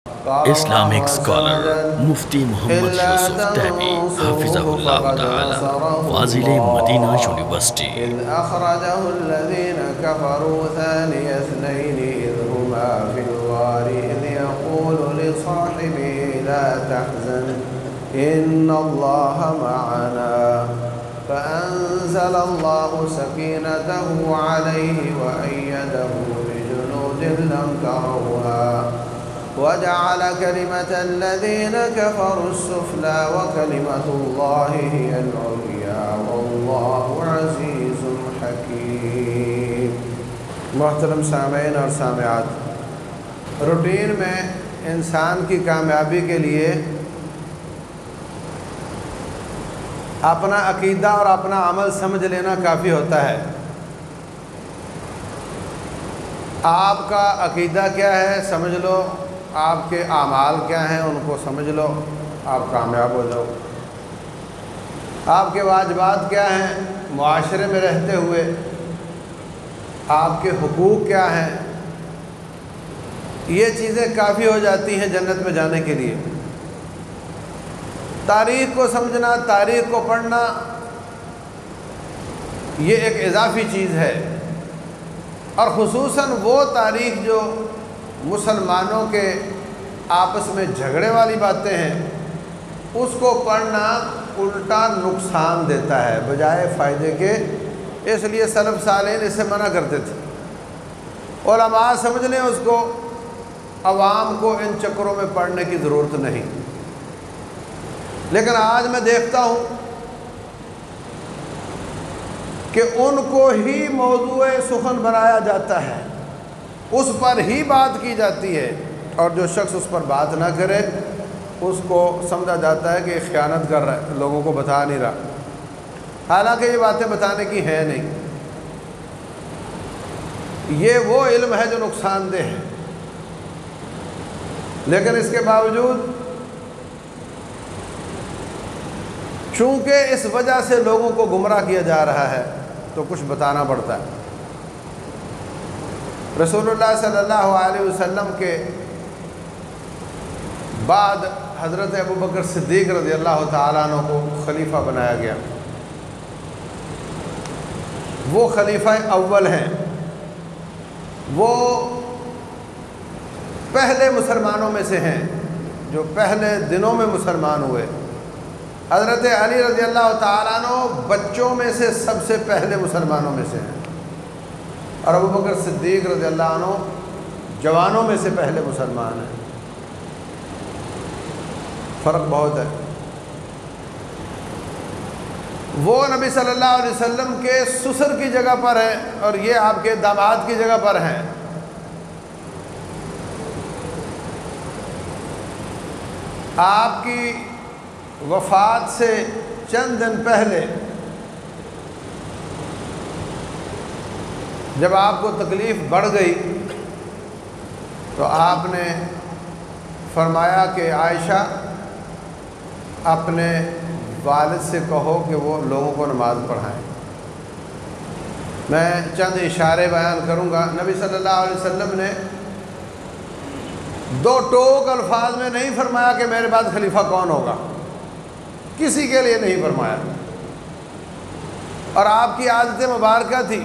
Islamic scholar Mufti Muhammad Yusuf Tabi Hafizahullah Ta'ala Fazil-e Madina University إذ أخرجه الذين كفروا ثاني اثنين إذ هما في الغار إذ يقول لصاحبه لا تحزن إن الله معنا فأنزل الله سكينته عليه وأيده بجنود لم تروها وجعل كلمة الذين كفروا السفلى وكلمة الله هي العليا والله عزيز حكيم۔ محترم سامعین اور سامعات، روٹین میں انسان کی کامیابی کے لیے اپنا عقیدہ اور اپنا عمل سمجھ لینا کافی ہوتا ہے۔ آپ کا عقیدہ کیا ہے سمجھ لو، آپ کے اعمال کیا ہیں ان کو سمجھ لو، آپ کامیاب ہو جاؤ۔ آپ کے واجبات کیا ہیں معاشرے میں رہتے ہوئے، آپ کے حقوق کیا ہیں، یہ چیزیں کافی ہو جاتی ہیں جنت میں جانے کے لیے۔ تاریخ کو سمجھنا، تاریخ کو پڑھنا، یہ ایک اضافی چیز ہے، اور خصوصاً وہ تاریخ جو مسلمانوں کے آپس میں جھگڑے والی باتیں ہیں، اس کو پڑھنا الٹا نقصان دیتا ہے بجائے فائدے کے۔ اس لیے سلف صالحین اس سے منع کرتے تھے۔ علماء سمجھ لیں اس کو، عوام کو ان چکروں میں پڑھنے کی ضرورت نہیں۔ لیکن آج میں دیکھتا ہوں کہ ان کو ہی موضوع سخن بنایا جاتا ہے، اس پر ہی بات کی جاتی ہے، اور جو شخص اس پر بات نہ کرے اس کو سمجھا جاتا ہے کہ یہ خیانت کر رہا ہے، لوگوں کو بتا نہیں رہا، حالانکہ یہ باتیں بتانے کی ہیں نہیں۔ یہ وہ علم ہے جو نقصان دہ ہے، لیکن اس کے باوجود چونکہ اس وجہ سے لوگوں کو گمراہ کیا جا رہا ہے تو کچھ بتانا پڑتا ہے۔ رسول اللہ صلی اللہ علیہ وسلم کے بعد حضرت ابوبکر صدیق رضی اللہ تعالیٰ عنہ کو خلیفہ بنایا گیا۔ وہ خلیفہ اول ہیں، وہ پہلے مسلمانوں میں سے ہیں جو پہلے دنوں میں مسلمان ہوئے۔ حضرت علی رضی اللہ تعالیٰ عنہ بچوں میں سے سب سے پہلے مسلمانوں میں سے ہیں، اور ابوبکر صدیق رضی اللہ عنہ جوانوں میں سے پہلے مسلمان ہیں۔ فرق بہت ہے۔ وہ نبی صلی اللہ علیہ وسلم کے سسر کی جگہ پر ہیں اور یہ آپ کے داماد کی جگہ پر ہیں۔ آپ کی وفات سے چند دن پہلے جب آپ کو تکلیف بڑھ گئی تو آپ نے فرمایا کہ عائشہ اپنے والد سے کہو کہ وہ لوگوں کو نماز پڑھائیں۔ میں چند اشارے بیان کروں گا۔ نبی صلی اللہ علیہ وسلم نے دو ٹوک الفاظ میں نہیں فرمایا کہ میرے بعد خلیفہ کون ہوگا، کسی کے لیے نہیں فرمایا، اور آپ کی عادت مبارکہ تھی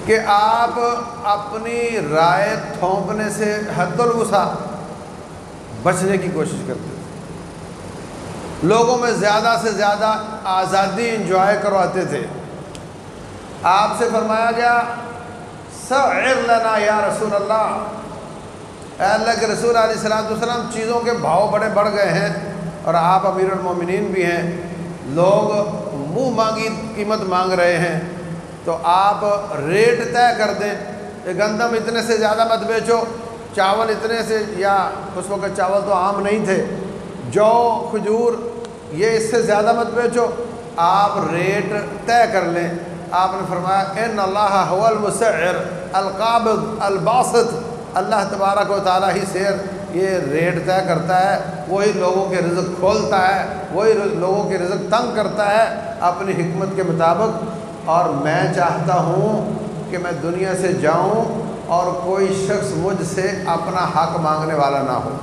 کہ آپ اپنی رائے تھوپنے سے حد الوسع بچنے کی کوشش کرتے تھے۔ لوگوں میں زیادہ سے زیادہ آزادی انجوائے کرواتے تھے۔ آپ سے فرمایا گیا سعر لنا یا رسول اللہ، اے اللہ کے رسول علیہ السلام، چیزوں کے بھاؤ بڑے بڑھ گئے ہیں اور آپ امیر المومنین بھی ہیں، لوگ منہ مانگی قیمت مانگ رہے ہیں، تو آپ ریٹ طے کر دیں کہ گندم اتنے سے زیادہ مت بیچو، چاول اتنے سے، یا اس وقت چاول تو عام نہیں تھے، جو کھجور یہ اس سے زیادہ مت بیچو، آپ ریٹ طے کر لیں۔ آپ نے فرمایا ان اللہ هو المسعر القابض الباسط، اللہ تبارک و تعالیٰ ہی سے یہ ریٹ طے کرتا ہے، وہی لوگوں کے رزق کھولتا ہے، وہی لوگوں کے رزق تنگ کرتا ہے اپنی حکمت کے مطابق، اور میں چاہتا ہوں کہ میں دنیا سے جاؤں اور کوئی شخص مجھ سے اپنا حق مانگنے والا نہ ہو۔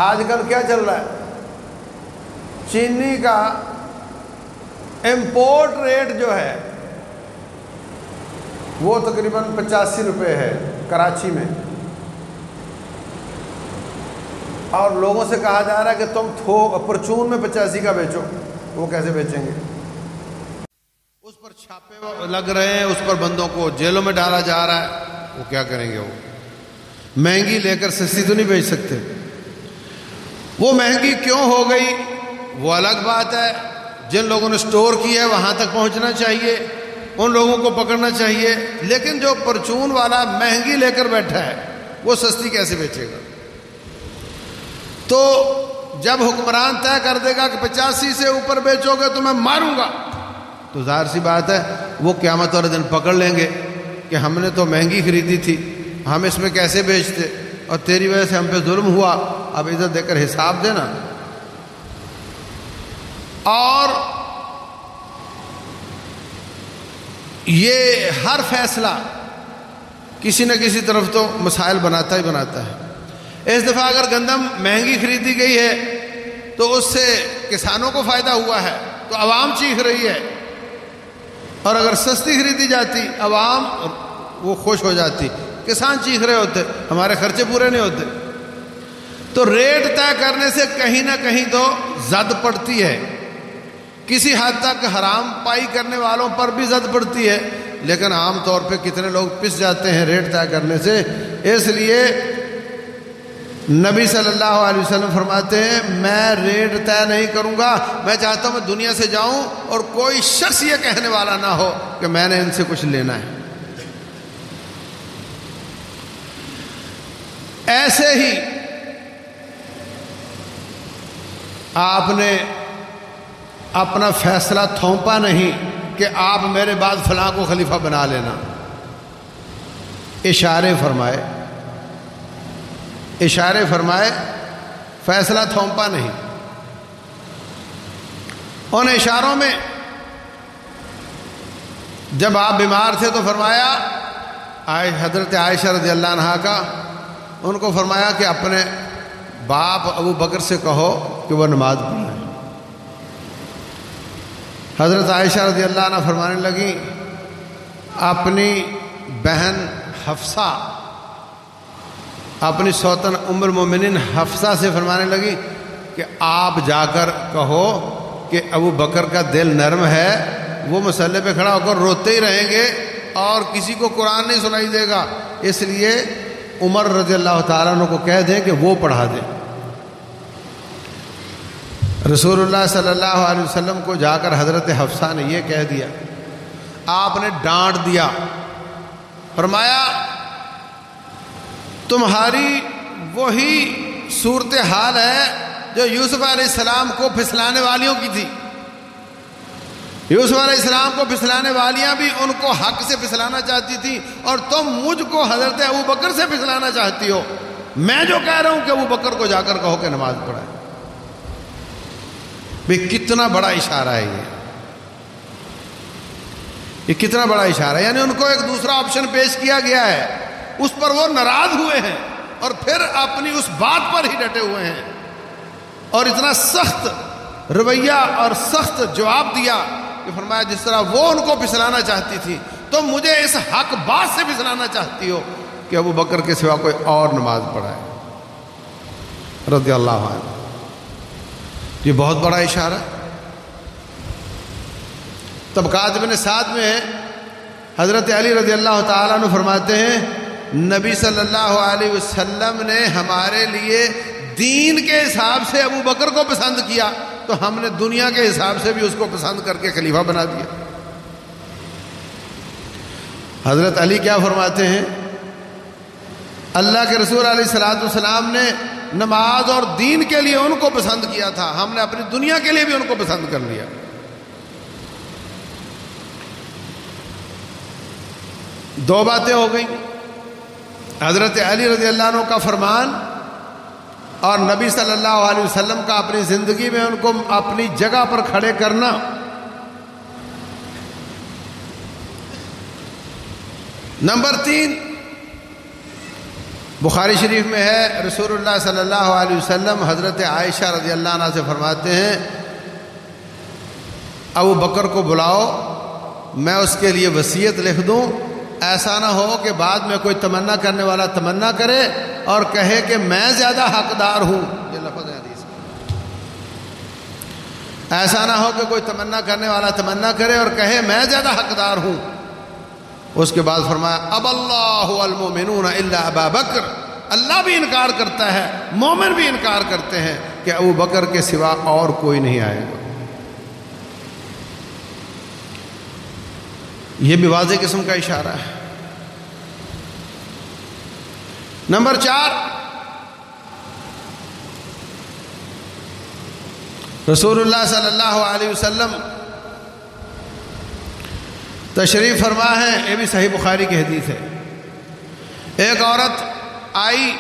آج کل کیا چل رہا ہے؟ چینی کا امپورٹ ریٹ جو ہے وہ تقریباً 85 روپے ہے کراچی میں، اور لوگوں سے کہا جا رہا ہے کہ تم پرچون میں 85 کا بیچو۔ وہ کیسے بیچیں گے؟ اس پر چھاپے لگ رہے ہیں، اس پر بندوں کو جیلوں میں ڈالا جا رہا ہے، وہ کیا کریں گے؟ وہ مہنگی لے کر سستی تو نہیں بیچ سکتے۔ وہ مہنگی کیوں ہو گئی وہ الگ بات ہے، جن لوگوں نے سٹور کیا ہے وہاں تک پہنچنا چاہیے، ان لوگوں کو پکڑنا چاہیے، لیکن جو پرچون والا مہنگی لے کر بیٹھا ہے وہ سستی کیسے بیچے گا؟ تو جب حکمران طے کر دے گا کہ 85 سے اوپر بیچو گے تو میں ماروں گا، تو ظاہر سی بات ہے وہ قیامت والے دن پکڑ لیں گے کہ ہم نے تو مہنگی خریدی تھی، ہم اس میں کیسے بیچتے، اور تیری وجہ سے ہم پہ ظلم ہوا، اب عزت دے کر حساب دینا۔ اور یہ ہر فیصلہ کسی نہ کسی طرف تو مسائل بناتا ہی بناتا ہے۔ اس دفعہ اگر گندم مہنگی خریدی گئی ہے تو اس سے کسانوں کو فائدہ ہوا ہے تو عوام چیخ رہی ہے، اور اگر سستی خریدی جاتی عوام وہ خوش ہو جاتی، کسان چیخ رہے ہوتے ہمارے خرچے پورے نہیں ہوتے۔ تو ریٹ طے کرنے سے کہیں نہ کہیں تو زد پڑتی ہے، کسی حد تک حرام پائی کرنے والوں پر بھی زد پڑتی ہے، لیکن عام طور پہ کتنے لوگ پس جاتے ہیں ریٹ طے کرنے سے۔ اس لیے نبی صلی اللہ علیہ وسلم فرماتے ہیں میں ریٹ طے نہیں کروں گا، میں چاہتا ہوں میں دنیا سے جاؤں اور کوئی شخص یہ کہنے والا نہ ہو کہ میں نے ان سے کچھ لینا ہے۔ ایسے ہی آپ نے اپنا فیصلہ تھوپا نہیں کہ آپ میرے بعد فلاں کو خلیفہ بنا لینا، اشارے فرمائے، فیصلہ تھوپا نہیں۔ ان اشاروں میں جب آپ بیمار تھے تو فرمایا حضرت عائشہ رضی اللہ عنہا کا، ان کو فرمایا کہ اپنے باپ ابو بکر سے کہو کہ وہ نماز پڑھیں۔ حضرت عائشہ رضی اللہ عنہ فرمانے لگیں اپنی بہن حفصہ، اپنی سوتن ام المومنین حفصہ سے فرمانے لگی کہ آپ جا کر کہو کہ ابو بکر کا دل نرم ہے، وہ مسئلے پہ کھڑا ہو کر روتے ہی رہیں گے اور کسی کو قرآن نہیں سنائی دے گا، اس لیے عمر رضی اللہ تعالیٰ عنہ کو کہہ دیں کہ وہ پڑھا دیں۔ رسول اللہ صلی اللہ علیہ وسلم کو جا کر حضرت حفصہ نے یہ کہہ دیا، آپ نے ڈانٹ دیا، فرمایا تمہاری وہی صورتحال ہے جو یوسف علیہ السلام کو پھسلانے والیوں کی تھی۔ یوسف علیہ السلام کو پھسلانے والیاں بھی ان کو حق سے پھسلانا چاہتی تھی، اور تم مجھ کو حضرت ابو بکر سے پھسلانا چاہتی ہو۔ میں جو کہہ رہا ہوں کہ ابو بکر کو جا کر کہو کہ نماز پڑھائے۔ بھئی کتنا بڑا اشارہ ہے یہ کتنا بڑا اشارہ ہے، یعنی ان کو ایک دوسرا آپشن پیش کیا گیا ہے، اس پر وہ ناراض ہوئے ہیں اور پھر اپنی اس بات پر ہی ڈٹے ہوئے ہیں، اور اتنا سخت رویہ اور سخت جواب دیا کہ فرمایا جس طرح وہ ان کو پھسلانا چاہتی تھی تم مجھے اس حق بات سے پھسلانا چاہتی ہو کہ ابو بکر کے سوا کوئی اور نماز پڑھائے رضی اللہ عنہ۔ یہ بہت بڑا اشارہ۔ طبقات ابن سعد میں ہے، حضرت علی رضی اللہ تعالیٰ عنہ فرماتے ہیں نبی صلی اللہ علیہ وسلم نے ہمارے لیے دین کے حساب سے ابو بکر کو پسند کیا تو ہم نے دنیا کے حساب سے بھی اس کو پسند کر کے خلیفہ بنا دیا۔ حضرت علی کیا فرماتے ہیں، اللہ کے رسول علیہ الصلوۃ والسلام نے نماز اور دین کے لیے ان کو پسند کیا تھا، ہم نے اپنی دنیا کے لیے بھی ان کو پسند کر لیا۔ دو باتیں ہو گئیں، حضرت علی رضی اللہ عنہ کا فرمان اور نبی صلی اللہ علیہ وسلم کا اپنی زندگی میں ان کو اپنی جگہ پر کھڑے کرنا۔ نمبر 3 بخاری شریف میں ہے، رسول اللہ صلی اللہ علیہ وسلم حضرت عائشہ رضی اللہ عنہ سے فرماتے ہیں ابو بکر کو بلاؤ، میں اس کے لیے وصیت لکھ دوں، ایسا نہ ہو کہ بعد میں کوئی تمنا کرنے والا تمنا کرے اور کہے کہ میں زیادہ حقدار ہوں۔ یہ لفظ ہے حدیث میں، ایسا نہ ہو کہ کوئی تمنا کرنے والا تمنا کرے اور کہے میں زیادہ حقدار ہوں۔ اس کے بعد فرمایا اب اللہ والمؤمنون الا ابا بکر، اللہ بھی انکار کرتا ہے، مومن بھی انکار کرتے ہیں کہ ابو بکر کے سوا اور کوئی نہیں آئے گا۔ یہ بھی واضح قسم کا اشارہ ہے۔ نمبر 4 رسول اللہ صلی اللہ علیہ وسلم تشریف فرما ہے، یہ بھی صحیح بخاری کی حدیث ہے۔ ایک عورت آئی،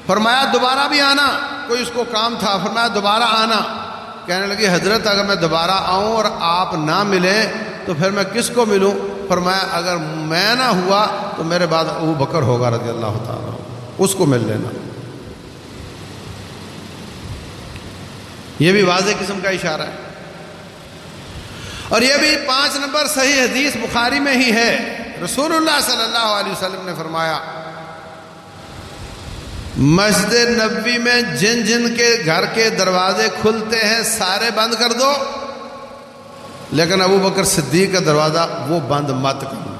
فرمایا دوبارہ بھی آنا، کوئی اس کو کام تھا، فرمایا دوبارہ آنا۔ کہنے لگی حضرت اگر میں دوبارہ آؤں اور آپ نہ ملیں تو پھر میں کس کو ملوں؟ فرمایا اگر میں نہ ہوا تو میرے بعد ابو بکر ہوگا رضی اللہ تعالیٰ، اس کو مل لینا۔ یہ بھی واضح قسم کا اشارہ ہے۔ اور یہ بھی 5 نمبر صحیح حدیث بخاری میں ہی ہے، رسول اللہ صلی اللہ علیہ وسلم نے فرمایا مسجد نبوی میں جن جن کے گھر کے دروازے کھلتے ہیں سارے بند کر دو، لیکن ابو بکر صدیق کا دروازہ وہ بند مت کرو۔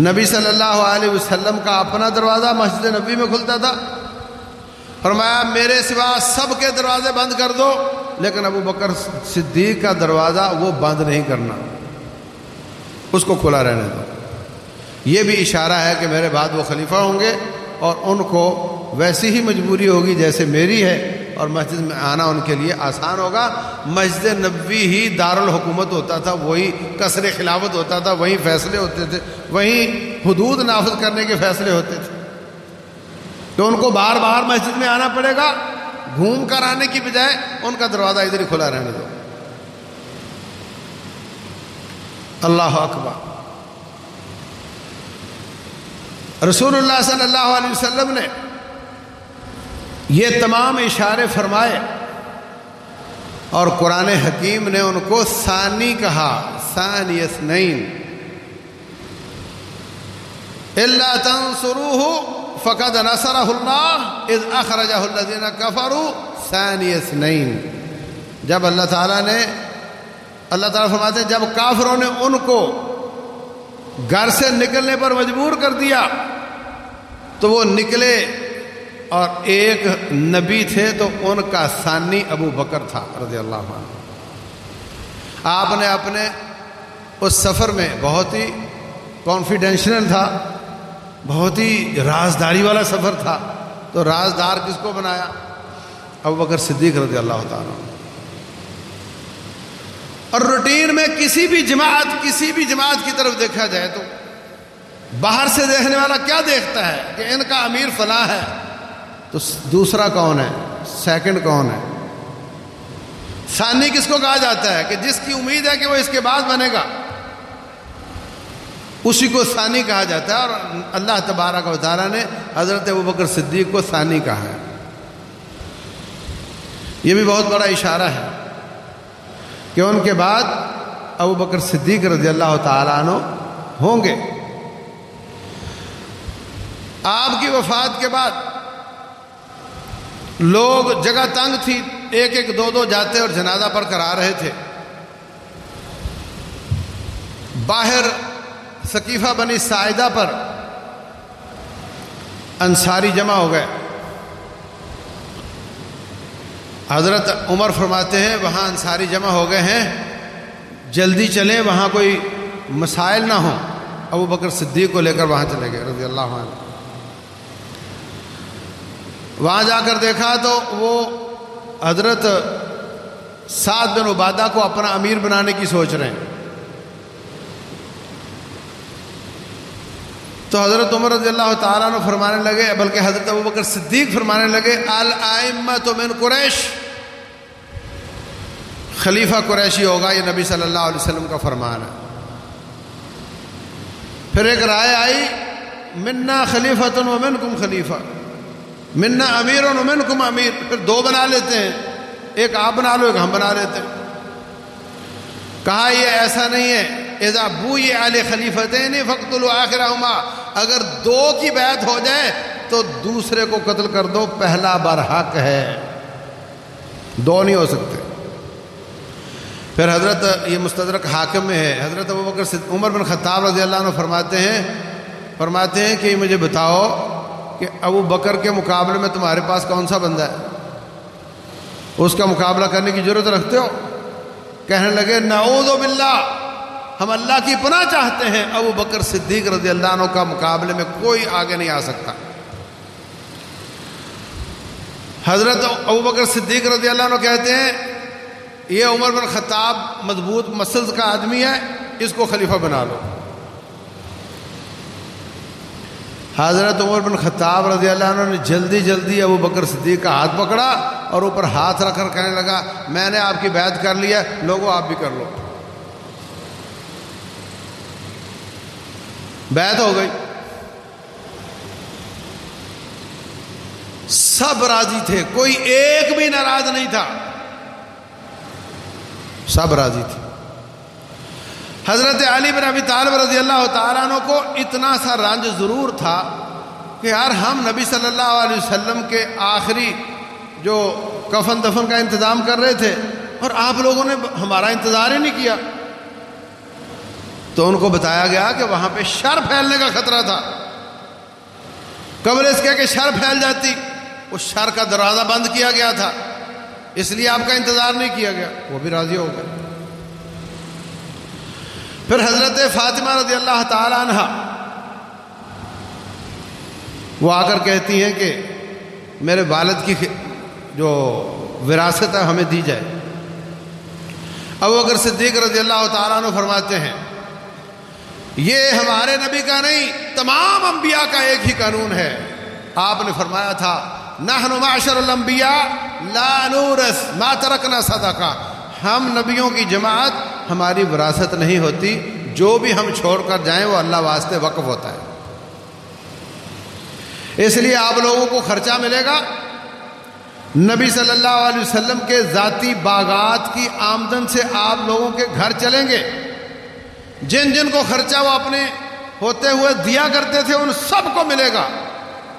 نبی صلی اللہ علیہ وسلم کا اپنا دروازہ مسجد نبوی میں کھلتا تھا، فرمایا میرے سوا سب کے دروازے بند کر دو، لیکن ابو بکر صدیق کا دروازہ وہ بند نہیں کرنا، اس کو کھلا رہنے دو۔ یہ بھی اشارہ ہے کہ میرے بعد وہ خلیفہ ہوں گے اور ان کو ویسی ہی مجبوری ہوگی جیسے میری ہے، اور مسجد میں آنا ان کے لیے آسان ہوگا۔ مسجد نبوی ہی دارالحکومت ہوتا تھا، وہی قصر خلافت ہوتا تھا، وہیں فیصلے ہوتے تھے، وہیں حدود نافذ کرنے کے فیصلے ہوتے تھے، تو ان کو بار بار مسجد میں آنا پڑے گا، گھوم کر آنے کی بجائے ان کا دروازہ ادھر ہی کھلا رہنے دو۔ اللہ اکبر۔ رسول اللہ صلی اللہ علیہ وسلم نے یہ تمام اشارے فرمائے اور قرآن حکیم نے ان کو ثانی کہا، ثانی اثنین، الا تنصروه فقد نصرہ اللہ اذ اخرجہ الذین کفروا ثانی اثنین۔ جب اللہ تعالیٰ فرماتے ہیں جب کافروں نے ان کو گھر سے نکلنے پر مجبور کر دیا تو وہ نکلے، اور ایک نبی تھے تو ان کا ثانی ابو بکر تھا رضی اللہ عنہ۔ آپ نے اپنے اس سفر میں بہت ہی کانفیڈینشیل تھا، بہت ہی رازداری والا سفر تھا، تو رازدار کس کو بنایا؟ ابو بکر صدیق رضی اللہ تعالیٰ عنہ۔ اور روٹین میں کسی بھی جماعت کی طرف دیکھا جائے تو باہر سے دیکھنے والا کیا دیکھتا ہے کہ ان کا امیر فلاں ہے، تو دوسرا کون ہے، سیکنڈ کون ہے، ثانی کس کو کہا جاتا ہے؟ کہ جس کی امید ہے کہ وہ اس کے بعد بنے گا، اسی کو ثانی کہا جاتا ہے۔ اور اللہ تبارک و تعالیٰ نے حضرت ابو بکر صدیق کو ثانی کہا ہے۔ یہ بھی بہت بڑا اشارہ ہے کہ ان کے بعد ابو بکر صدیق رضی اللہ تعالیٰ عنہ ہوں گے۔ آپ کی وفات کے بعد لوگ، جگہ تنگ تھی، ایک ایک دو جاتے اور جنازہ پر کرا رہے تھے۔ باہر ثقیفہ بنی ساعدہ پر انصاری جمع ہو گئے۔ حضرت عمر فرماتے ہیں وہاں انصاری جمع ہو گئے ہیں، جلدی چلیں وہاں کوئی مسائل نہ ہوں۔ ابو بکر صدیق کو لے کر وہاں چلے گئے رضی اللہ عنہ۔ وہاں جا کر دیکھا تو وہ حضرت سعد بن عبادہ کو اپنا امیر بنانے کی سوچ رہے ہیں۔ تو حضرت عمر رضی اللہ تعالیٰ عنہ فرمانے لگے، بلکہ حضرت ابو بکر صدیق فرمانے لگے، الائمۃ من قریش، خلیفہ قریشی ہوگا، یہ نبی صلی اللہ علیہ وسلم کا فرمان ہے۔ پھر ایک رائے آئی منا خلیفۃ و منکم خلیفہ، منا امیر و منکم امیر، پھر دو بنا لیتے ہیں، ایک آپ بنا لو ایک ہم بنا لیتے ہیں۔ کہا یہ ایسا نہیں ہے، اذا بوئی علی خلیفتین فاقتلوا آخرہما، اگر دو کی بیعت ہو جائے تو دوسرے کو قتل کر دو، پہلا برحق ہے، دو نہیں ہو سکتے۔ پھر حضرت، یہ مستدرک حاکم میں ہے، حضرت ابوبکر عمر بن خطاب رضی اللہ عنہ فرماتے ہیں کہ مجھے بتاؤ کہ ابو بکر کے مقابلے میں تمہارے پاس کون سا بندہ ہے، اس کا مقابلہ کرنے کی ضرورت رکھتے ہو؟ کہنے لگے نعوذ باللہ، ہم اللہ کی پناہ چاہتے ہیں، ابو بکر صدیق رضی اللہ عنہ کا مقابلے میں کوئی آگے نہیں آ سکتا۔ حضرت ابو بکر صدیق رضی اللہ عنہ کہتے ہیں یہ عمر بن خطاب مضبوط مسلز کا آدمی ہے، اس کو خلیفہ بنا لو۔ حضرت عمر بن خطاب رضی اللہ عنہ نے جلدی جلدی ابو بکر صدیق کا ہاتھ پکڑا اور اوپر ہاتھ رکھ کر کہنے لگا میں نے آپ کی بیعت کر لیا، لوگوں آپ بھی کر لو۔ بیعت ہو گئی، سب راضی تھے، کوئی ایک بھی ناراض نہیں تھا، سب راضی تھے۔ حضرت علی بن ابی طالب رضی اللہ تعالیٰ عنہ کو اتنا سا رنج ضرور تھا کہ یار ہم نبی صلی اللہ علیہ وسلم کے آخری جو کفن دفن کا انتظام کر رہے تھے اور آپ لوگوں نے ہمارا انتظار ہی نہیں کیا۔ تو ان کو بتایا گیا کہ وہاں پہ شر پھیلنے کا خطرہ تھا، قبل اس کے کہ شر پھیل جاتی، اس شر کا دروازہ بند کیا گیا تھا، اس لیے آپ کا انتظار نہیں کیا گیا۔ وہ بھی راضی ہو گئے۔ پھر حضرت فاطمہ رضی اللہ تعالی عنہ وہ آ کر کہتی ہیں کہ میرے والد کی جو وراثت ہے ہمیں دی جائے۔ ابوبکر صدیق رضی اللہ تعالیٰ عنہ فرماتے ہیں یہ ہمارے نبی کا نہیں، تمام انبیاء کا ایک ہی قانون ہے۔ آپ نے فرمایا تھا نحن معشر الانبیاء لا نورث ما ترکنا صدقہ، ہم نبیوں کی جماعت ہماری وراثت نہیں ہوتی، جو بھی ہم چھوڑ کر جائیں وہ اللہ واسطے وقف ہوتا ہے۔ اس لیے آپ لوگوں کو خرچہ ملے گا، نبی صلی اللہ علیہ وسلم کے ذاتی باغات کی آمدن سے آپ لوگوں کے گھر چلیں گے، جن جن کو خرچہ وہ اپنے ہوتے ہوئے دیا کرتے تھے ان سب کو ملے گا،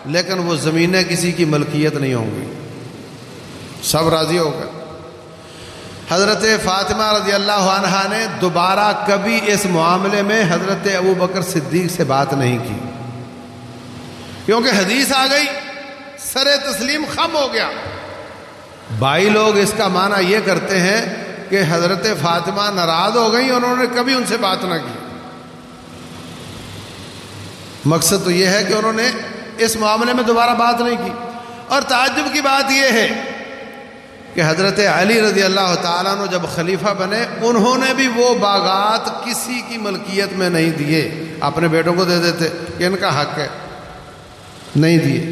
لیکن وہ زمینیں کسی کی ملکیت نہیں ہوں گی۔ سب راضی ہو گئے۔ حضرت فاطمہ رضی اللہ عنہا نے دوبارہ کبھی اس معاملے میں حضرت ابوبکر صدیق سے بات نہیں کی، کیونکہ حدیث آ گئی، سر تسلیم خم ہو گیا۔ بھائی لوگ اس کا معنی یہ کرتے ہیں کہ حضرت فاطمہ ناراض ہو گئیں، انہوں نے کبھی ان سے بات نہ کی۔ مقصد تو یہ ہے کہ انہوں نے اس معاملے میں دوبارہ بات نہیں کی۔ اور تعجب کی بات یہ ہے کہ حضرت علی رضی اللہ تعالیٰ عنہ جب خلیفہ بنے انہوں نے بھی وہ باغات کسی کی ملکیت میں نہیں دیے، اپنے بیٹوں کو دے دیتے کہ ان کا حق ہے، نہیں دیے۔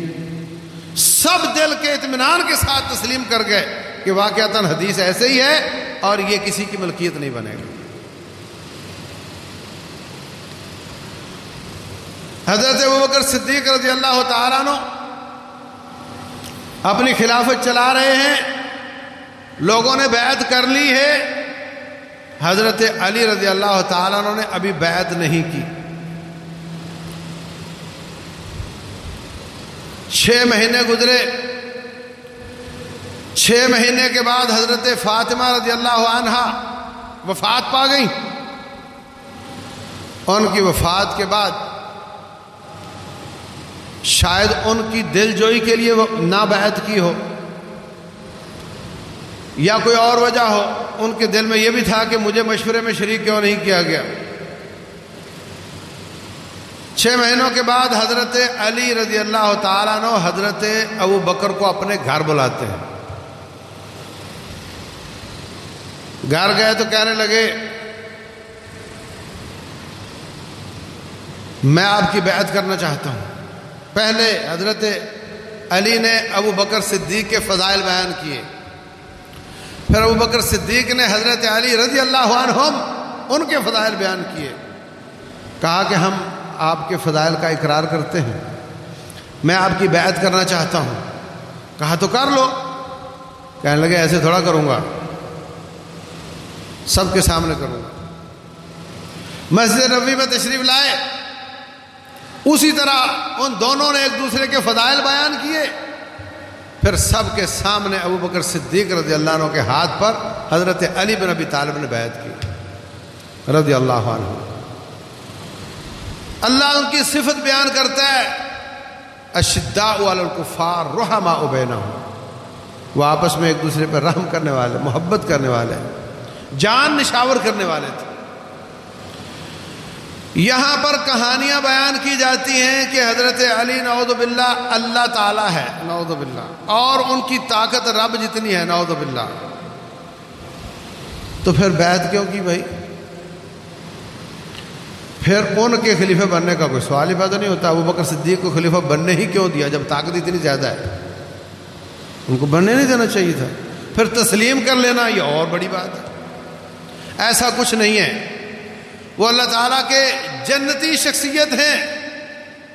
سب دل کے اطمینان کے ساتھ تسلیم کر گئے کہ واقعتاً حدیث ایسے ہی ہے اور یہ کسی کی ملکیت نہیں بنے گا۔ حضرت ابوبکر صدیق رضی اللہ تعالیٰ عنہ اپنی خلافت چلا رہے ہیں، لوگوں نے بیعت کر لی ہے، حضرت علی رضی اللہ تعالیٰ عنہ نے ابھی بیعت نہیں کی۔ 6 مہینے گزرے، 6 مہینے کے بعد حضرت فاطمہ رضی اللہ عنہا وفات پا گئیں۔ ان کی وفات کے بعد شاید ان کی دل جوئی کے لیے نہ بیعت کی ہو یا کوئی اور وجہ ہو، ان کے دل میں یہ بھی تھا کہ مجھے مشورے میں شریک کیوں نہیں کیا گیا۔ 6 مہینوں کے بعد حضرت علی رضی اللہ تعالیٰ عنہ حضرت ابو بکر کو اپنے گھر بلاتے ہیں۔ گھر گئے تو کہنے لگے میں آپ کی بیعت کرنا چاہتا ہوں۔ پہلے حضرت علی نے ابو بکر صدیق کے فضائل بیان کیے، پھر ابو بکر صدیق نے حضرت علی رضی اللہ عنہم ان کے فضائل بیان کیے، کہا کہ ہم آپ کے فضائل کا اقرار کرتے ہیں، میں آپ کی بیعت کرنا چاہتا ہوں۔ کہا تو کر لو۔ کہنے لگے ایسے تھوڑا کروں گا، سب کے سامنے کروں گا۔ مسجد نبوی میں تشریف لائے، اسی طرح ان دونوں نے ایک دوسرے کے فضائل بیان کیے، پھر سب کے سامنے ابو بکر صدیق رضی اللہ عنہ کے ہاتھ پر حضرت علی بن ابی طالب نے بیعت کی رضی اللہ عنہ۔ اللہ ان کی صفت بیان کرتا ہے، اشداء علی الکفار رحماء بینہم، وہ آپس میں ایک دوسرے پر رحم کرنے والے، محبت کرنے والے، جان نشاور کرنے والے تھے۔ یہاں پر کہانیاں بیان کی جاتی ہیں کہ حضرت علی نعوذ باللہ اللہ تعالیٰ ہے، نعوذ باللہ، اور ان کی طاقت رب جتنی ہے، نعوذ باللہ، تو پھر بیعت کیوں کی بھائی؟ پھر ان کے خلیفہ بننے کا کوئی سوال ہی پیدا نہیں ہوتا۔ ابو بکر صدیق کو خلیفہ بننے ہی کیوں دیا جب طاقت اتنی زیادہ ہے؟ ان کو بننے نہیں دینا چاہیے تھا۔ پھر تسلیم کر لینا یہ اور بڑی بات ہے۔ ایسا کچھ نہیں ہے، وہ اللہ تعالیٰ کے جنتی شخصیت ہیں،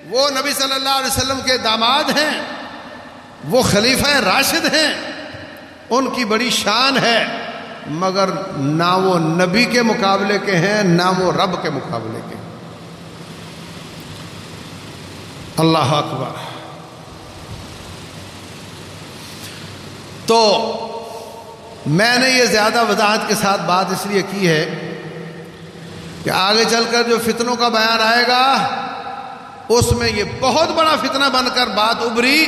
وہ نبی صلی اللہ علیہ وسلم کے داماد ہیں، وہ خلیفہ راشد ہیں، ان کی بڑی شان ہے، مگر نہ وہ نبی کے مقابلے کے ہیں نہ وہ رب کے مقابلے کے۔ اللہ اکبر۔ تو میں نے یہ زیادہ وضاحت کے ساتھ بات اس لیے کی ہے کہ آگے چل کر جو فتنوں کا بیان آئے گا اس میں یہ بہت بڑا فتنہ بن کر بات ابھری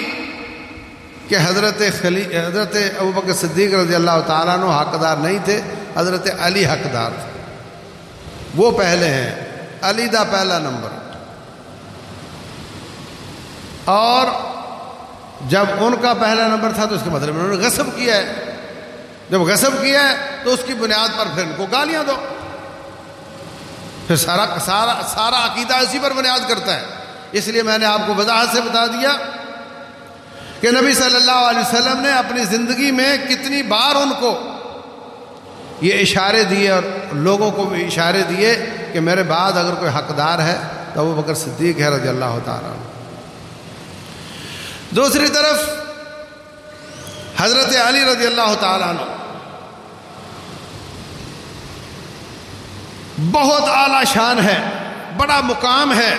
کہ حضرت ابو بکر صدیق رضی اللہ تعالیٰ عنہ حقدار نہیں تھے، حضرت علی حقدار تھے، وہ پہلے ہیں، علی دا پہلا نمبر۔ اور جب ان کا پہلا نمبر تھا تو اس کے مطلب انہوں نے غصب کیا ہے، جب غصب کیا ہے تو اس کی بنیاد پر پھر ان کو گالیاں دو، پھر سارا عقیدہ اسی پر بنیاد کرتا ہے۔ اس لیے میں نے آپ کو وضاحت سے بتا دیا کہ نبی صلی اللہ علیہ وسلم نے اپنی زندگی میں کتنی بار ان کو یہ اشارے دیے اور لوگوں کو بھی اشارے دیے کہ میرے بعد اگر کوئی حقدار ہے تو ابو بکر صدیق ہے رضی اللہ تعالیٰ عنہ۔ دوسری طرف حضرت علی رضی اللہ تعالیٰ عنہ بہت اعلیٰ شان ہے، بڑا مقام ہے،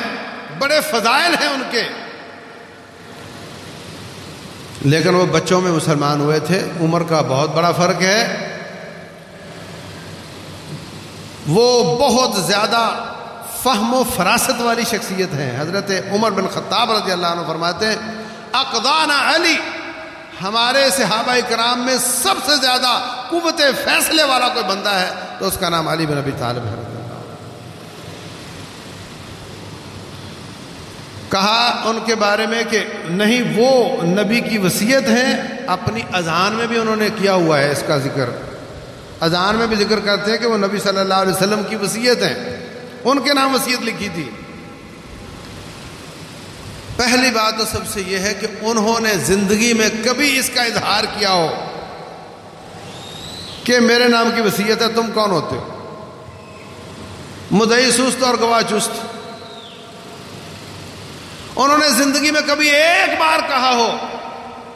بڑے فضائل ہیں ان کے، لیکن وہ بچوں میں مسلمان ہوئے تھے، عمر کا بہت بڑا فرق ہے، وہ بہت زیادہ فہم و فراست والی شخصیت ہیں۔ حضرت عمر بن خطاب رضی اللہ عنہ فرماتے ہیں اقضانا علی، ہمارے صحابہ کرام میں سب سے زیادہ قوت فیصلے والا کوئی بندہ ہے تو اس کا نام علی بن ابی طالب ہے رضی اللہ عنہ۔ کہا ان کے بارے میں کہ نہیں، وہ نبی کی وصیت ہیں، اپنی اذان میں بھی انہوں نے کیا ہوا ہے اس کا ذکر، اذان میں بھی ذکر کرتے ہیں کہ وہ نبی صلی اللہ علیہ وسلم کی وصیت ہیں، ان کے نام وصیت لکھی تھی۔ پہلی بات تو سب سے یہ ہے کہ انہوں نے زندگی میں کبھی اس کا اظہار کیا ہو کہ میرے نام کی وصیت ہے، تم کون ہوتے ہو؟ مدعی سست اور گواہ چست۔ انہوں نے زندگی میں کبھی ایک بار کہا ہو،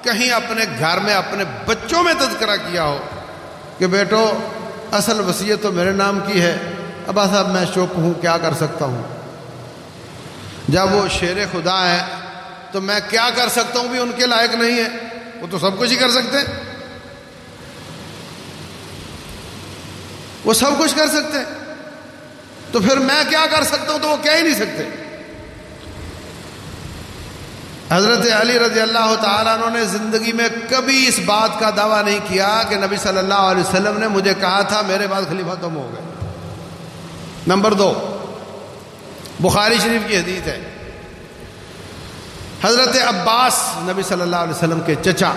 کہیں اپنے گھر میں اپنے بچوں میں تذکرہ کیا ہو کہ بیٹو اصل وصیت تو میرے نام کی ہے، ابا صاحب میں چپ ہوں، کیا کر سکتا ہوں، جب وہ شیر خدا ہے تو میں کیا کر سکتا ہوں بھی ان کے لائق نہیں ہے، وہ تو سب کچھ ہی کر سکتے ہیں، وہ سب کچھ کر سکتے ہیں، تو پھر میں کیا کر سکتا ہوں، تو وہ کہہ ہی نہیں سکتے۔ حضرت علی رضی اللہ تعالیٰ عنہ نے زندگی میں کبھی اس بات کا دعویٰ نہیں کیا کہ نبی صلی اللہ علیہ وسلم نے مجھے کہا تھا میرے بعد خلیفہ تم ہو گئے۔ نمبر 2، بخاری شریف کی حدیث ہے، حضرت عباس نبی صلی اللہ علیہ وسلم کے چچا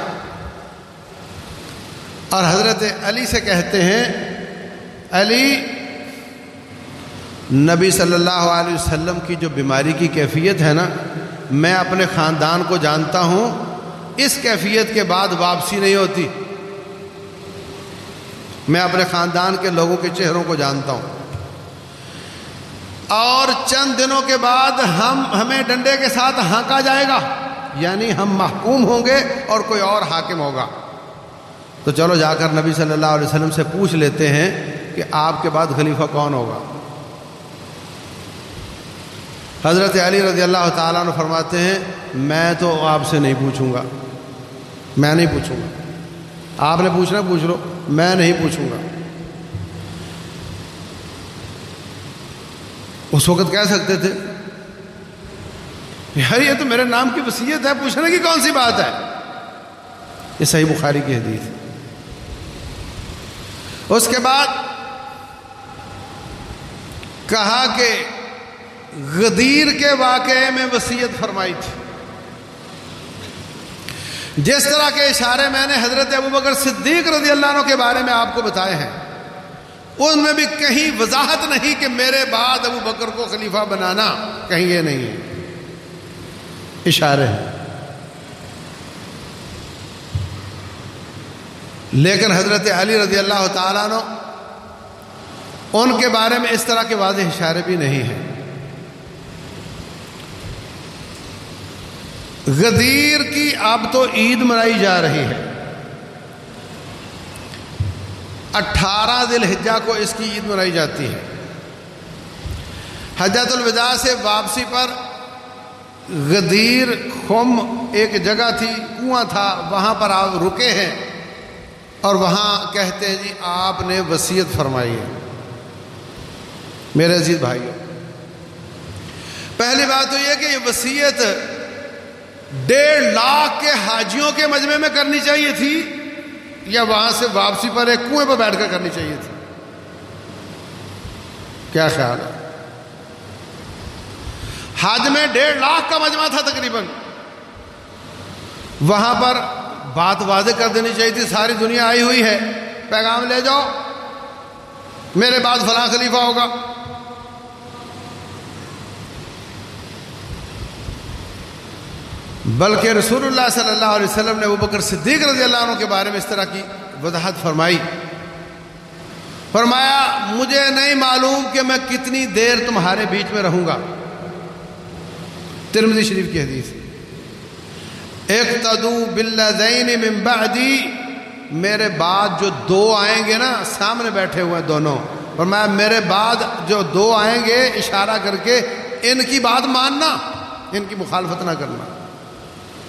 اور حضرت علی سے کہتے ہیں علی، نبی صلی اللہ علیہ وسلم کی جو بیماری کی کیفیت ہے نا، میں اپنے خاندان کو جانتا ہوں، اس کیفیت کے بعد واپسی نہیں ہوتی، میں اپنے خاندان کے لوگوں کے چہروں کو جانتا ہوں۔ اور چند دنوں کے بعد ہمیں ڈنڈے کے ساتھ ہانکا جائے گا، یعنی ہم محکوم ہوں گے اور کوئی اور حاکم ہوگا۔ تو چلو جا کر نبی صلی اللہ علیہ وسلم سے پوچھ لیتے ہیں کہ آپ کے بعد خلیفہ کون ہوگا۔ حضرت علی رضی اللہ تعالیٰ عنہ فرماتے ہیں میں تو آپ سے نہیں پوچھوں گا، میں نہیں پوچھوں گا، آپ نے پوچھنا پوچھ لو، میں نہیں پوچھوں گا۔ اس وقت کہہ سکتے تھے یار یہ تو میرے نام کی وصیت ہے، پوچھنے کی کون سی بات ہے؟ یہ صحیح بخاری کی حدیث ہے۔ اس کے بعد کہا کہ غدیر کے واقعے میں وصیت فرمائی تھی۔ جس طرح کے اشارے میں نے حضرت ابوبکر صدیق رضی اللہ عنہ کے بارے میں آپ کو بتائے ہیں، ان میں بھی کہیں وضاحت نہیں کہ میرے بعد ابوبکر کو خلیفہ بنانا، کہیں یہ نہیں ہے، اشارے ہیں۔ لیکن حضرت علی رضی اللہ تعالیٰ عنہ ان کے بارے میں اس طرح کے واضح اشارے بھی نہیں ہیں۔ غدیر کی اب تو عید منائی جا رہی ہے، 18 ذی الحجہ کو اس کی عید منائی جاتی ہے۔ حجۃ الوداع سے واپسی پر غدیر خم ایک جگہ تھی، کنواں تھا، وہاں پر آپ رکے ہیں اور وہاں کہتے ہیں جی آپ نے وصیت فرمائی ہے۔ میرے عزیز بھائیو، پہلی بات تو یہ کہ یہ وصیت 1.5 لاکھ کے حاجیوں کے مجمع میں کرنی چاہیے تھی یا وہاں سے واپسی پر ایک کنویں پر بیٹھ کر کرنی چاہیے تھی؟ کیا خیال ہے؟ حج میں 1.5 لاکھ کا مجمع تھا تقریباً، وہاں پر بات واضح کر دینی چاہیے تھی، ساری دنیا آئی ہوئی ہے، پیغام لے جاؤ میرے بعد فلاں خلیفہ ہوگا۔ بلکہ رسول اللہ صلی اللہ علیہ وسلم نے ابوبکر صدیق رضی اللہ عنہ کے بارے میں اس طرح کی وضاحت فرمائی، فرمایا مجھے نہیں معلوم کہ میں کتنی دیر تمہارے بیچ میں رہوں گا۔ ترمذی شریف کی حدیث، اقتدوا بالذین من بعدی، میرے بعد جو 2 آئیں گے نا، سامنے بیٹھے ہوئے ہیں دونوں، فرمایا میرے بعد جو 2 آئیں گے، اشارہ کر کے ان کی بات ماننا، ان کی مخالفت نہ کرنا،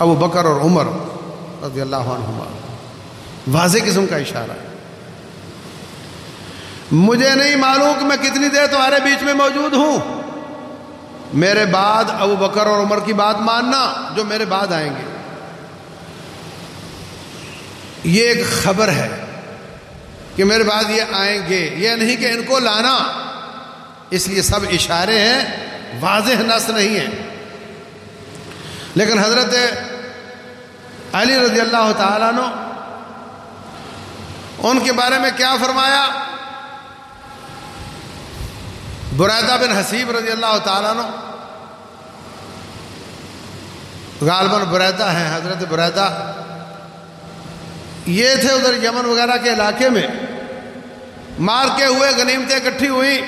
ابو بکر اور عمر رضی اللہ عنہما، واضح قسم کا اشارہ ہے۔ مجھے نہیں معلوم کہ میں کتنی دیر تمہارے بیچ میں موجود ہوں، میرے بعد ابو بکر اور عمر کی بات ماننا جو میرے بعد آئیں گے۔ یہ ایک خبر ہے کہ میرے بعد یہ آئیں گے، یہ نہیں کہ ان کو لانا، اس لیے سب اشارے ہیں، واضح نص نہیں ہے۔ لیکن حضرت علی رضی اللہ تعالیٰ عنہ ان کے بارے میں کیا فرمایا؟ بریدہ بن حسیب رضی اللہ تعالیٰ عنہ، غالباً بریدہ ہیں، حضرت بریدہ یہ تھے ادھر یمن وغیرہ کے علاقے میں، مار کے ہوئے غنیمتیں اکٹھی ہوئی،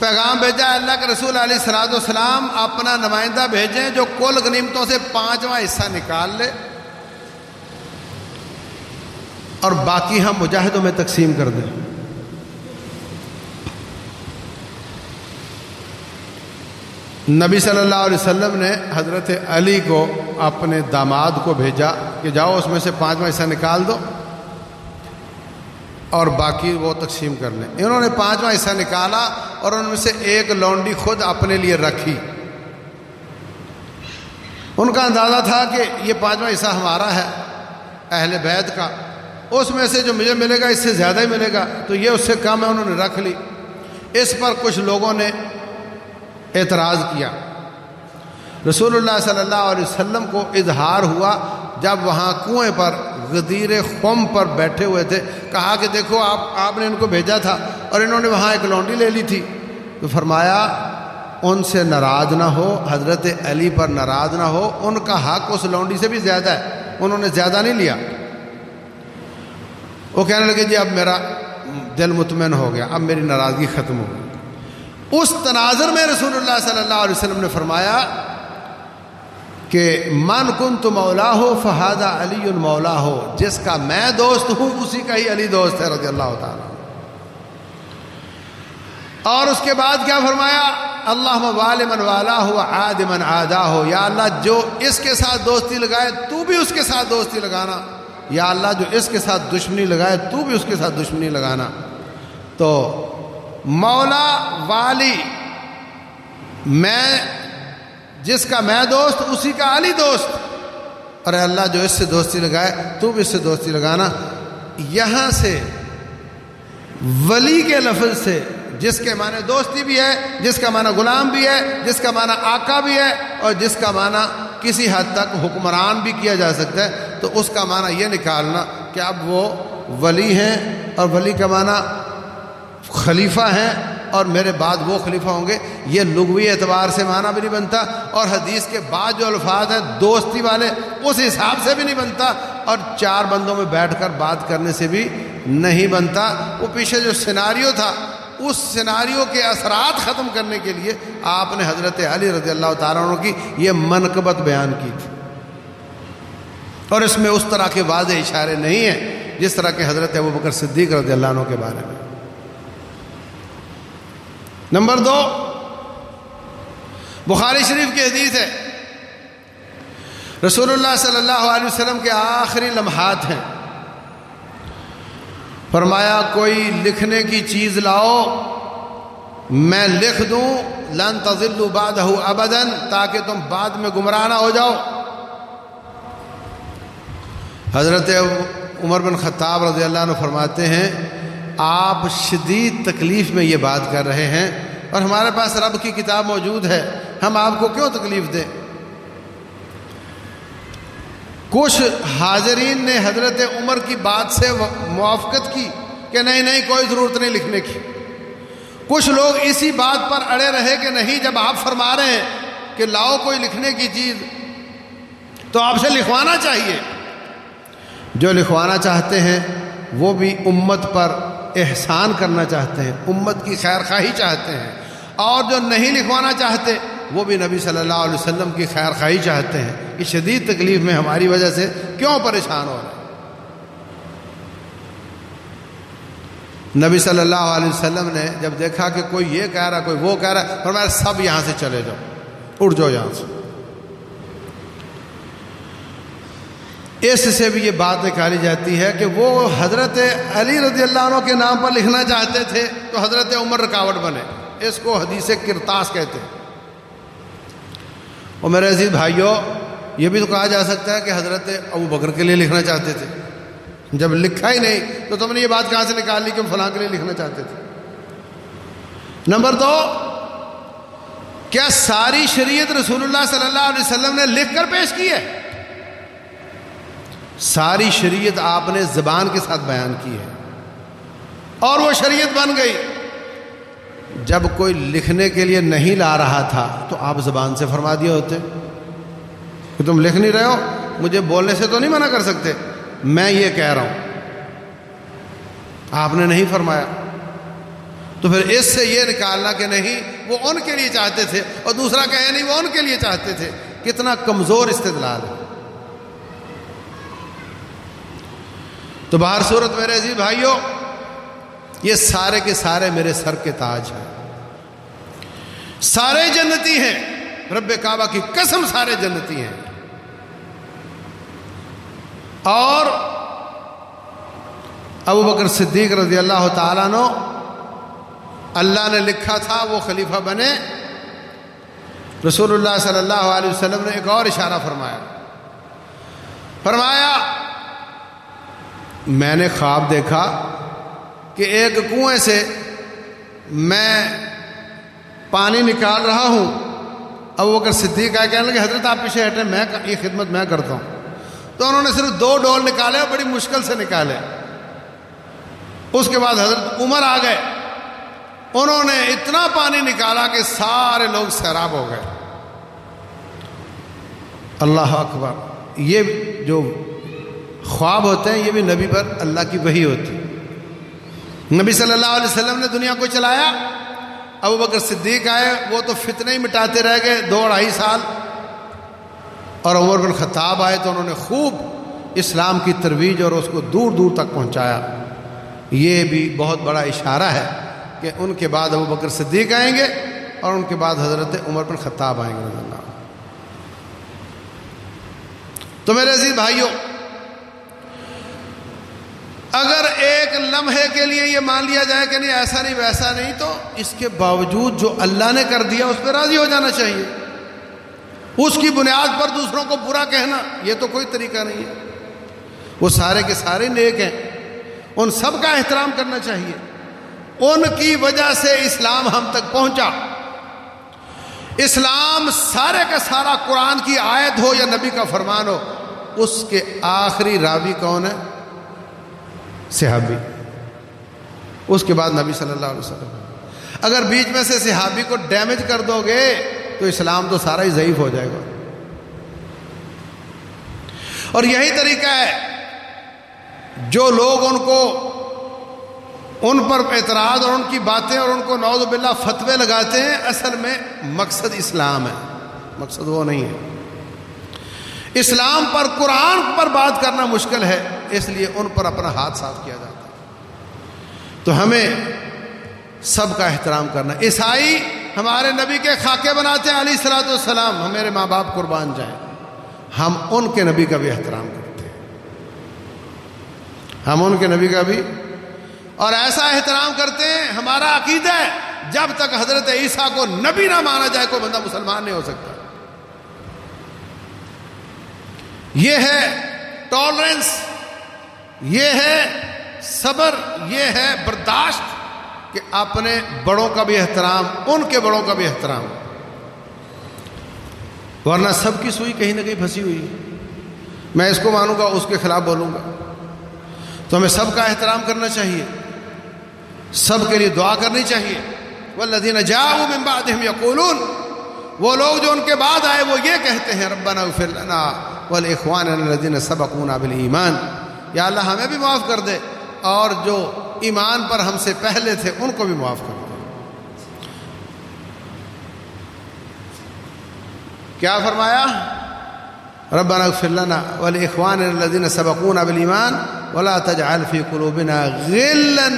پیغام بھیجا اللہ کے رسول علیہ الصلوۃ والسلام اپنا نمائندہ بھیجیں جو کل غنیمتوں سے 5واں حصہ نکال لے اور باقی ہم مجاہدوں میں تقسیم کر دیں۔ نبی صلی اللہ علیہ وسلم نے حضرت علی کو اپنے داماد کو بھیجا کہ جاؤ اس میں سے 5واں حصہ نکال دو اور باقی وہ تقسیم کر لیں۔ انہوں نے 5واں حصہ نکالا اور ان میں سے ایک لونڈی خود اپنے لیے رکھی۔ ان کا اندازہ تھا کہ یہ 5واں حصہ ہمارا ہے اہل بیت کا، اس میں سے جو مجھے ملے گا اس سے زیادہ ہی ملے گا، تو یہ اس سے کم ہے، انہوں نے رکھ لی۔ اس پر کچھ لوگوں نے اعتراض کیا۔ رسول اللہ صلی اللہ علیہ وسلم کو اظہار ہوا جب وہاں کنویں پر غدیر خم پر بیٹھے ہوئے تھے، کہا کہ دیکھو آپ نے ان کو بھیجا تھا اور انہوں نے وہاں ایک لونڈی لے لی تھی، تو فرمایا ان سے ناراض نہ ہو، حضرت علی پر ناراض نہ ہو، ان کا حق اس لونڈی سے بھی زیادہ ہے، انہوں نے زیادہ نہیں لیا۔ وہ کہنے لگے جی اب میرا دل مطمئن ہو گیا، اب میری ناراضگی ختم ہو گئی۔ اس تناظر میں رسول اللہ صلی اللہ علیہ وسلم نے فرمایا کہ من کنت مولاہ فہذا علی مولاہ، جس کا میں دوست ہوں اسی کا ہی علی دوست ہے رضی اللہ تعالیٰ۔ اور اس کے بعد کیا فرمایا؟ اللہم والی من والاہ وعاد من عاداہ، یا اللہ جو اس کے ساتھ دوستی لگائے تو بھی اس کے ساتھ دوستی لگانا، یا اللہ جو اس کے ساتھ دشمنی لگائے تو بھی اس کے ساتھ دشمنی لگانا۔ تو مولا والی، میں جس کا میں دوست اسی کا علی دوست، اور اللہ جو اس سے دوستی لگائے تو بھی اس سے دوستی لگانا۔ یہاں سے ولی کے لفظ سے جس کے معنی دوستی بھی ہے، جس کا معنی غلام بھی ہے، جس کا معنی آقا بھی ہے، اور جس کا معنی کسی حد تک حکمران بھی کیا جا سکتا ہے، تو اس کا معنی یہ نکالنا کہ اب وہ ولی ہیں، اور ولی کا معنی خلیفہ ہیں، اور میرے بعد وہ خلیفہ ہوں گے، یہ لغوی اعتبار سے معنی بھی نہیں بنتا، اور حدیث کے بعد جو الفاظ ہیں دوستی والے اس حساب سے بھی نہیں بنتا، اور چار بندوں میں بیٹھ کر بات کرنے سے بھی نہیں بنتا۔ وہ پیچھے جو سیناریو تھا اس سیناریو کے اثرات ختم کرنے کے لیے آپ نے حضرت علی رضی اللہ تعالیٰ عنہ کی یہ منقبت بیان کی تھی، اور اس میں اس طرح کے واضح اشارے نہیں ہیں جس طرح کہ حضرت ابوبکر صدیق رضی اللہ عنہ کے بارے میں۔ نمبر 2، بخاری شریف کی حدیث ہے، رسول اللہ صلی اللہ علیہ وسلم کے آخری لمحات ہیں، فرمایا کوئی لکھنے کی چیز لاؤ میں لکھ دوں، لن تضلوا بعدہ ابدا، تاکہ تم بعد میں گمراہ نہ ہو جاؤ۔ حضرت عمر بن خطاب رضی اللہ عنہ فرماتے ہیں آپ شدید تکلیف میں یہ بات کر رہے ہیں، اور ہمارے پاس رب کی کتاب موجود ہے، ہم آپ کو کیوں تکلیف دیں؟ کچھ حاضرین نے حضرت عمر کی بات سے موافقت کی کہ نہیں کوئی ضرورت نہیں لکھنے کی، کچھ لوگ اسی بات پر اڑے رہے کہ نہیں، جب آپ فرما رہے ہیں کہ لاؤ کوئی لکھنے کی چیز تو آپ سے لکھوانا چاہیے۔ جو لکھوانا چاہتے ہیں وہ بھی امت پر احسان کرنا چاہتے ہیں، امت کی خیر خواہی چاہتے ہیں، اور جو نہیں لکھوانا چاہتے وہ بھی نبی صلی اللہ علیہ وسلم کی خیر خواہی چاہتے ہیں کہ شدید تکلیف میں ہماری وجہ سے کیوں پریشان ہو رہے ہیں۔ نبی صلی اللہ علیہ وسلم نے جب دیکھا کہ کوئی یہ کہہ رہا کوئی وہ کہہ رہا، فرمایا سب یہاں سے چلے جاؤ، اٹھ جاؤ یہاں سے۔ اس سے بھی یہ بات نکالی جاتی ہے کہ وہ حضرت علی رضی اللہ عنہ کے نام پر لکھنا چاہتے تھے تو حضرت عمر رکاوٹ بنے، اس کو حدیث کرتاس کہتے ہیں۔ اور میرے عزیز بھائیوں، یہ بھی تو کہا جا سکتا ہے کہ حضرت ابوبکر کے لیے لکھنا چاہتے تھے، جب لکھا ہی نہیں تو تم نے یہ بات کہاں سے نکال لی کہ ہم فلاں کے لیے لکھنا چاہتے تھے۔ نمبر 2، کیا ساری شریعت رسول اللہ صلی اللہ علیہ وسلم نے لکھ کر پیش کی ہے؟ ساری شریعت آپ نے زبان کے ساتھ بیان کی ہے، اور وہ شریعت بن گئی۔ جب کوئی لکھنے کے لیے نہیں لا رہا تھا تو آپ زبان سے فرما دیے ہوتے کہ تم لکھ نہیں رہے ہو، مجھے بولنے سے تو نہیں منع کر سکتے، میں یہ کہہ رہا ہوں۔ آپ نے نہیں فرمایا، تو پھر اس سے یہ نکالنا کہ نہیں وہ ان کے لیے چاہتے تھے، اور دوسرا کہے نہیں وہ ان کے لیے چاہتے تھے، کتنا کمزور استدلال ہے۔ تو باہر صورت میرے عزیز بھائیوں، یہ سارے کے سارے میرے سر کے تاج ہیں، سارے جنتی ہیں، رب کعبہ کی قسم سارے جنتی ہیں۔ اور ابوبکر صدیق رضی اللہ تعالیٰ عنہ اللہ نے لکھا تھا وہ خلیفہ بنے۔ رسول اللہ صلی اللہ علیہ وسلم نے ایک اور اشارہ فرمایا میں نے خواب دیکھا کہ ایک کنویں سے میں پانی نکال رہا ہوں۔ ابوبکر صدیق آئے کہنے لگے حضرت آپ پیچھے ہٹیں، میں یہ خدمت میں کرتا ہوں۔ تو انہوں نے صرف 2 ڈول نکالے اور بڑی مشکل سے نکالے۔ اس کے بعد حضرت عمر آ گئے، انہوں نے اتنا پانی نکالا کہ سارے لوگ سیراب ہو گئے۔ اللہ اکبر! یہ جو خواب ہوتے ہیں یہ بھی نبی پر اللہ کی وحی ہوتی ہے۔ نبی صلی اللہ علیہ وسلم نے دنیا کو چلایا، ابو بکر صدیق آئے، وہ تو فتنے ہی مٹاتے رہ گئے 2-2.5 سال، اور عمر بن خطاب آئے تو انہوں نے خوب اسلام کی ترویج اور اس کو دور دور تک پہنچایا۔ یہ بھی بہت بڑا اشارہ ہے کہ ان کے بعد ابو بکر صدیق آئیں گے اور ان کے بعد حضرت عمر بن خطاب آئیں گے رضی اللہ عنہ۔ تو میرے عزیز بھائیوں، اگر ایک لمحے کے لیے یہ مان لیا جائے کہ نہیں ایسا نہیں ویسا نہیں، تو اس کے باوجود جو اللہ نے کر دیا اس پہ راضی ہو جانا چاہیے۔ اس کی بنیاد پر دوسروں کو برا کہنا یہ تو کوئی طریقہ نہیں ہے۔ وہ سارے کے سارے نیک ہیں، ان سب کا احترام کرنا چاہیے، ان کی وجہ سے اسلام ہم تک پہنچا۔ اسلام سارے کا سارا قرآن کی آیت ہو یا نبی کا فرمان ہو، اس کے آخری راوی کون ہے؟ صحابی، اس کے بعد نبی صلی اللہ علیہ وسلم۔ اگر بیچ میں سے صحابی کو ڈیمیج کر دو گے تو اسلام تو سارا ہی ضعیف ہو جائے گا۔ اور یہی طریقہ ہے، جو لوگ ان پر اعتراض اور ان کی باتیں اور ان کو نعوذ باللہ فتوے لگاتے ہیں، اصل میں مقصد اسلام ہے، مقصد وہ نہیں ہے۔ اسلام پر، قرآن پر بات کرنا مشکل ہے، اس لیے ان پر اپنا ہاتھ صاف کیا جاتا ہے۔ تو ہمیں سب کا احترام کرنا۔ عیسائی ہمارے نبی کے خاکے بناتے ہیں علیہ الصلوۃ والسلام، ہمارے ماں باپ قربان جائیں، ہم ان کے نبی کا بھی احترام کرتے ہیں، ہم ان کے نبی کا بھی، اور ایسا احترام کرتے ہیں، ہمارا عقیدہ ہے جب تک حضرت عیسیٰ کو نبی نہ مانا جائے کوئی بندہ مسلمان نہیں ہو سکتا۔ یہ ہے ٹالرنس، یہ ہے صبر، یہ ہے برداشت کہ اپنے بڑوں کا بھی احترام، ان کے بڑوں کا بھی احترام، ورنہ سب کی سوئی کہیں نہ کہیں پھنسی ہوئی ہے۔ میں اس کو مانوں گا، اس کے خلاف بولوں گا، تو ہمیں سب کا احترام کرنا چاہیے، سب کے لیے دعا کرنی چاہیے۔ والذین جاءوا من بعدہم یقولون، وہ لوگ جو ان کے بعد آئے وہ یہ کہتے ہیں ربنا اغفر لنا ولاخواننا الذین سبقونا بالایمان، یا اللہ ہمیں بھی معاف کر دے اور جو ایمان پر ہم سے پہلے تھے ان کو بھی معاف کر دے۔ کیا فرمایا؟ ربنا اغفر لنا ولاخواننا الذین سبقونا بالایمان ولا تجعل فی قلوبنا غلا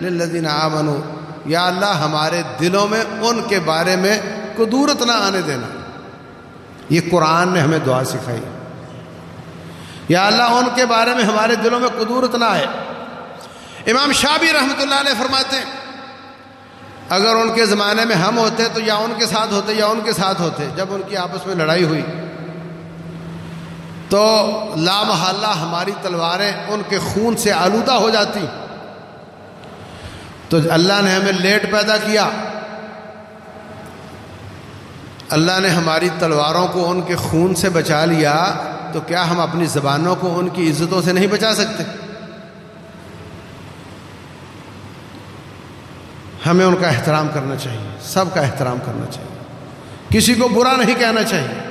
للذین آمنوا، یا اللہ ہمارے دلوں میں ان کے بارے میں کدورت نہ آنے دینا۔ یہ قرآن نے ہمیں دعا سکھائی، یا اللہ ان کے بارے میں ہمارے دلوں میں کدورت نہ آئے۔ امام شافعی رحمۃ اللہ علیہ فرماتے ہیں اگر ان کے زمانے میں ہم ہوتے تو یا ان کے ساتھ ہوتے یا ان کے ساتھ ہوتے، جب ان کی آپس میں لڑائی ہوئی تو لا محالہ ہماری تلواریں ان کے خون سے آلودہ ہو جاتی، تو اللہ نے ہمیں لیٹ پیدا کیا، اللہ نے ہماری تلواروں کو ان کے خون سے بچا لیا، تو کیا ہم اپنی زبانوں کو ان کی عزتوں سے نہیں بچا سکتے؟ ہمیں ان کا احترام کرنا چاہیے، سب کا احترام کرنا چاہیے، کسی کو برا نہیں کہنا چاہیے۔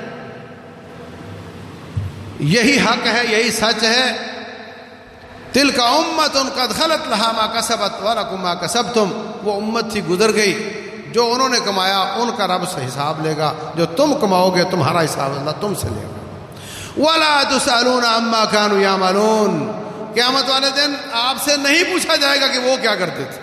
یہی حق ہے، یہی سچ ہے۔ تلک امت قد خلت لہا ما کسبت ولکم ما کسبتم، وہ امت تھی گزر گئی، جو انہوں نے کمایا ان کا رب سے حساب لے گا، جو تم کماؤ گے تمہارا حساب اللہ تم سے لے گا۔ ولا تسألون عما كانوا يعملون، قیامت والے دن آپ سے نہیں پوچھا جائے گا کہ وہ کیا کرتے تھے،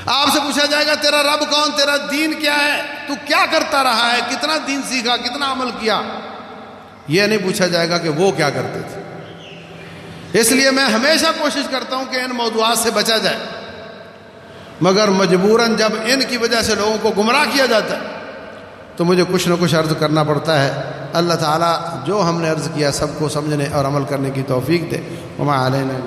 آپ سے پوچھا جائے گا تیرا رب کون، تیرا دین کیا ہے، تو کیا کرتا رہا ہے، کتنا دین سیکھا، کتنا عمل کیا۔ یہ نہیں پوچھا جائے گا کہ وہ کیا کرتے تھے۔ اس لیے میں ہمیشہ کوشش کرتا ہوں کہ ان موضوعات سے بچا جائے، مگر مجبوراً جب ان کی وجہ سے لوگوں کو گمراہ کیا جاتا ہے تو مجھے کچھ نہ کچھ عرض کرنا پڑتا ہے۔ اللہ تعالیٰ جو ہم نے عرض کیا سب کو سمجھنے اور عمل کرنے کی توفیق دے۔ وما علینا